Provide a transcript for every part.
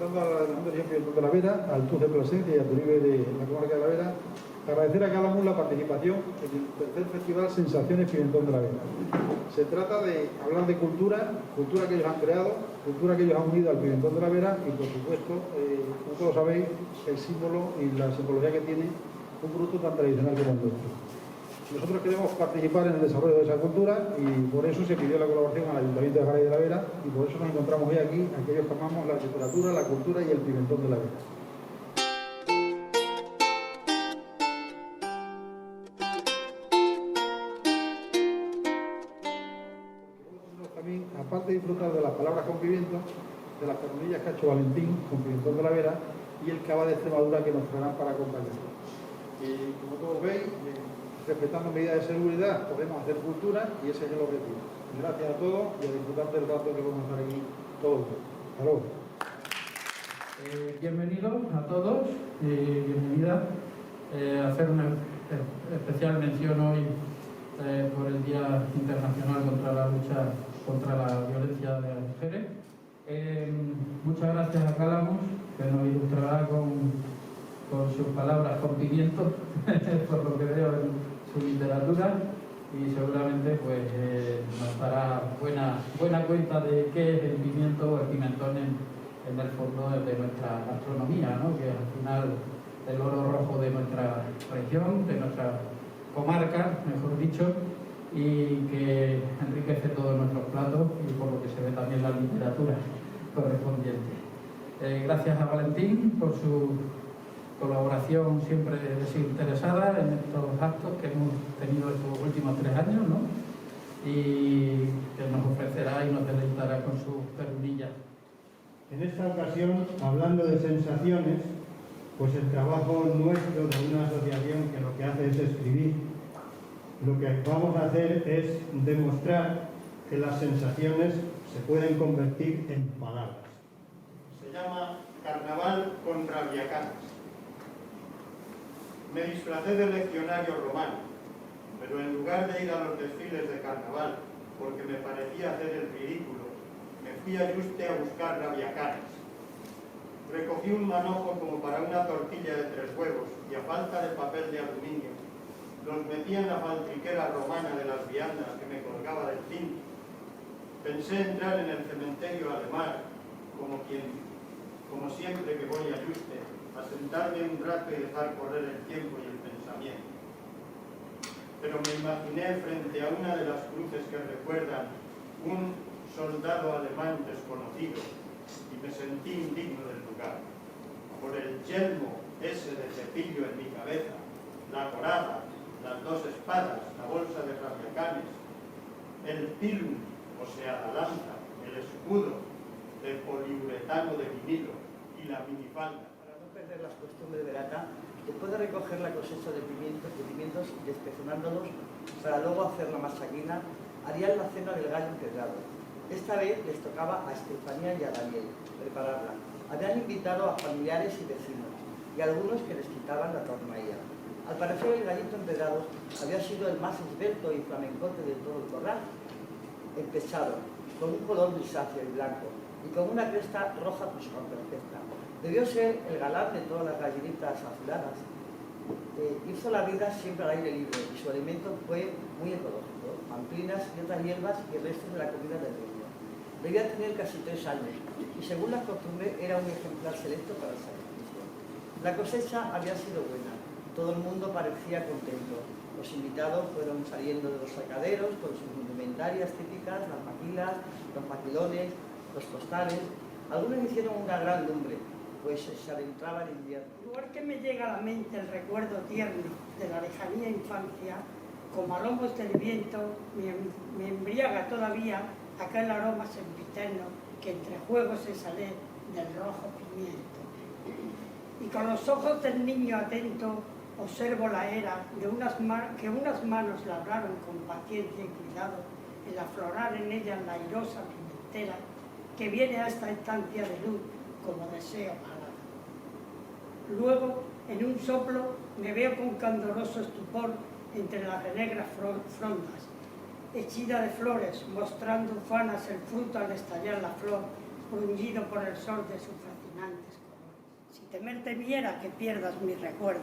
representando a la denominación Pimentón de la Vera, al TUC de Plasencia y a Turibe de la comarca de la Vera, agradecer a Calamus la participación en el tercer festival Sensaciones Pimentón de la Vera. Se trata de hablar de cultura que ellos han creado, cultura que ellos han unido al Pimentón de la Vera y, por supuesto, como todos sabéis, el símbolo y la simbología que tiene un producto tan tradicional como el nuestro. Nosotros queremos participar en el desarrollo de esa cultura y por eso se pidió la colaboración al Ayuntamiento de Garay de la Vera y por eso nos encontramos hoy aquí, aquellos que amamos la literatura, la cultura y el Pimentón de la Vera. También, aparte de disfrutar de las palabras con pimiento, de las pernillas que ha hecho Valentín con Pimentón de la Vera y el cava de Extremadura que nos traerán para acompañar. Y como todos veis, respetando medidas de seguridad, podemos hacer cultura y ese es el objetivo. Gracias a todos y a disfrutar del rato que vamos a estar aquí todos. Hasta luego. Bienvenidos a todos y bienvenida. Hacer una especial mención hoy por el Día Internacional contra la lucha contra la violencia de las mujeres. Muchas gracias a Calamus, que nos ilustrará con sus palabras con pimiento, por lo que veo en su literatura, y seguramente pues, nos dará buena cuenta de qué es el pimiento o el pimentón en el fondo de nuestra gastronomía, ¿no? Que es al final el oro rojo de nuestra región, de nuestra comarca, mejor dicho, y que enriquece todos nuestros platos y por lo que se ve también la literatura correspondiente. Gracias a Valentín por su colaboración siempre desinteresada en estos actos que hemos tenido estos últimos 3 años, ¿no? Y que nos ofrecerá y nos deleitará con sus pernillas. En esta ocasión, hablando de sensaciones, pues el trabajo nuestro de una asociación que lo que hace es escribir. Lo que vamos a hacer es demostrar que las sensaciones se pueden convertir en palabras. Se llama Carnaval con Rabiacanas. Me disfracé de leccionario romano, pero en lugar de ir a los desfiles de carnaval, porque me parecía hacer el ridículo, me fui a Yuste a buscar rabiacanas. Recogí un manojo como para una tortilla de 3 huevos y a falta de papel de aluminio, los metí en la faltriquera romana de las viandas que me colgaba del cinto. Pensé entrar en el cementerio alemán, como siempre que voy a Yuste, a sentarme un rato y dejar correr el tiempo y el pensamiento. Pero me imaginé frente a una de las cruces que recuerdan un soldado alemán desconocido y me sentí indigno del lugar. Por el yelmo ese de cepillo en mi cabeza, la coraza, las 2 espadas, la bolsa de rabiacanes, el pilum, o sea, la lanza, el escudo de poliuretano de vinilo y la minifalda. Perder las costumbres de Verata, después de recoger la cosecha de pimientos despezonándolos para luego hacer la masaquina, harían la cena del gallo empedrado. Esta vez les tocaba a Estefanía y a Daniel prepararla. Habían invitado a familiares y vecinos y a algunos que les quitaban la tornailla. Al parecer el gallito empedrado había sido el más esbelto y flamencote de todo el corral, empechado, con un color grisáceo y blanco y con una cresta roja perfecta. Debió ser el galán de todas las gallinitas afiladas. Hizo la vida siempre al aire libre y su alimento fue muy ecológico, pamplinas y otras hierbas y restos de la comida del reino. Debía tener casi 3 años y según las costumbres era un ejemplar selecto para el sacrificio. La cosecha había sido buena, todo el mundo parecía contento. Los invitados fueron saliendo de los sacaderos con sus indumentarias típicas, las maquilas, los maquilones, los costales. Algunos hicieron una gran lumbre, pues se adentraba el invierno. Igual que me llega a la mente el recuerdo tierno de la lejana infancia, como aromos del viento, me embriaga todavía aquel aroma sempiterno que entre juegos se sale del rojo pimiento. Y con los ojos del niño atento observo la era de que unas manos labraron con paciencia y cuidado el aflorar en ella la airosa pimentera que viene a esta estancia de luz como deseo alado. Luego, en un soplo, me veo con candoroso estupor entre las renegras frondas, hechida de flores, mostrando ufanas el fruto al estallar la flor, bruñido por el sol de su fascinante fascinantes colores. Si temer temiera que pierdas mis recuerdos,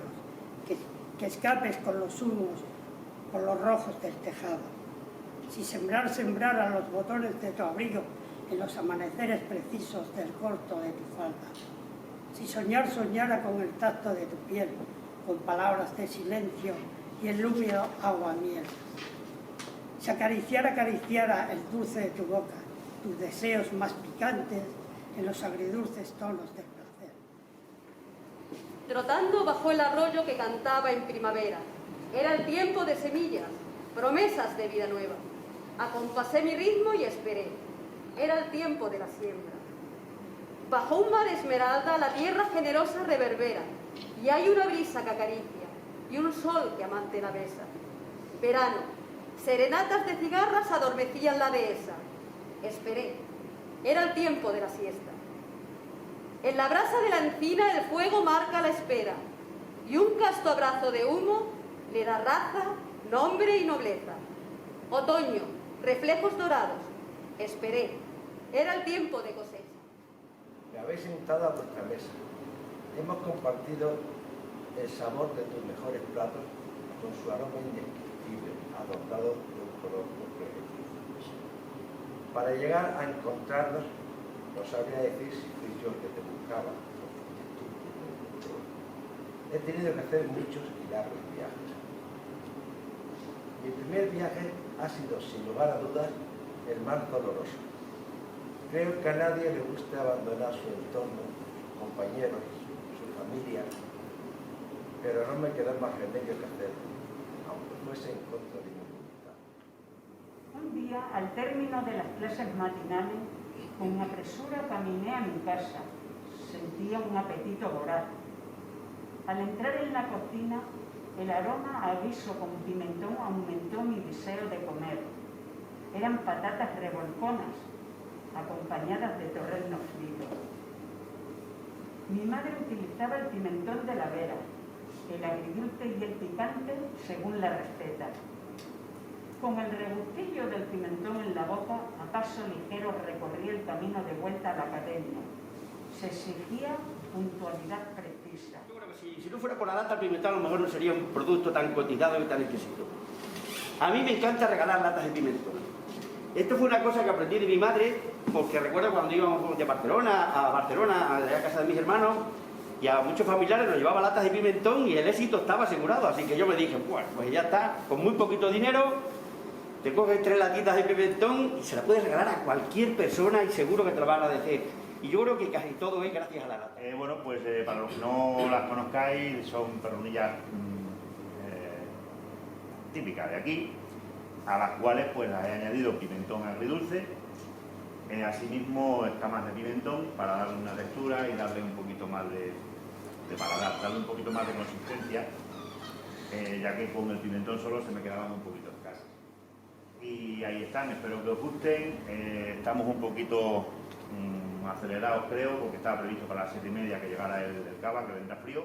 que escapes con los humos, por los rojos del tejado. Si sembrara los botones de tu abrigo en los amaneceres precisos del corto de tu falda. Si soñara con el tacto de tu piel, con palabras de silencio y el húmedo aguamiel. Si acariciara el dulce de tu boca, tus deseos más picantes en los agridulces tonos del placer. Trotando bajo el arroyo que cantaba en primavera, era el tiempo de semillas, promesas de vida nueva. Acompasé mi ritmo y esperé. Era el tiempo de la siembra. Bajo un mar esmeralda la tierra generosa reverbera, y hay una brisa que acaricia, y un sol que amante la besa. Verano, serenatas de cigarras adormecían la dehesa. Esperé. Era el tiempo de la siesta. En la brasa de la encina el fuego marca la espera, y un casto abrazo de humo le da raza, nombre y nobleza. Otoño, reflejos dorados. Esperé. Era el tiempo de cosecha. Me habéis sentado a vuestra mesa. Hemos compartido el sabor de tus mejores platos con su aroma indescriptible, adornado de un color completo. Para llegar a encontrarnos, no sabría decir si fui yo el que te buscaba o fuiste tú quien me encontró. He tenido que hacer muchos y largos viajes. Mi primer viaje ha sido, sin lugar a dudas, el más doloroso. Creo que a nadie le gusta abandonar su entorno, sus compañeros, su familia, pero no me queda más remedio que hacerlo, aunque fuese en contra de mi voluntad. Un día, al término de las clases matinales, con apresura caminé a mi casa. Sentía un apetito voraz. Al entrar en la cocina, el aroma a guiso con pimentón aumentó mi deseo de comer. Eran patatas revolconas, acompañadas de torreznos fritos. Mi madre utilizaba el pimentón de la vera, el agridulce y el picante según la receta. Con el rebustillo del pimentón en la boca, a paso ligero recorrí el camino de vuelta a la academia. Se exigía puntualidad precisa. Yo creo que si no fuera por la lata, el pimentón a lo mejor no sería un producto tan cotizado y tan exquisito. A mí me encanta regalar latas de pimentón. Esto fue una cosa que aprendí de mi madre, porque recuerdo cuando íbamos de Barcelona a la casa de mis hermanos, y a muchos familiares nos llevaba latas de pimentón y el éxito estaba asegurado. Así que yo me dije, bueno, pues ya está, con muy poquito dinero, te coges 3 latitas de pimentón y se la puedes regalar a cualquier persona y seguro que te la va a agradecer. Y yo creo que casi todo es gracias a la lata. Bueno, pues para los que no las conozcáis, son perrunillas típicas de aquí, a las cuales pues he añadido pimentón agridulce, asimismo escamas de pimentón para darle una textura y darle un poquito más de paladar, darle un poquito más de consistencia, ya que con el pimentón solo se me quedaban un poquito escasas. Y ahí están, espero que os gusten. Estamos un poquito acelerados, creo, porque estaba previsto para las 7:30 que llegara el cava, que vendrá frío.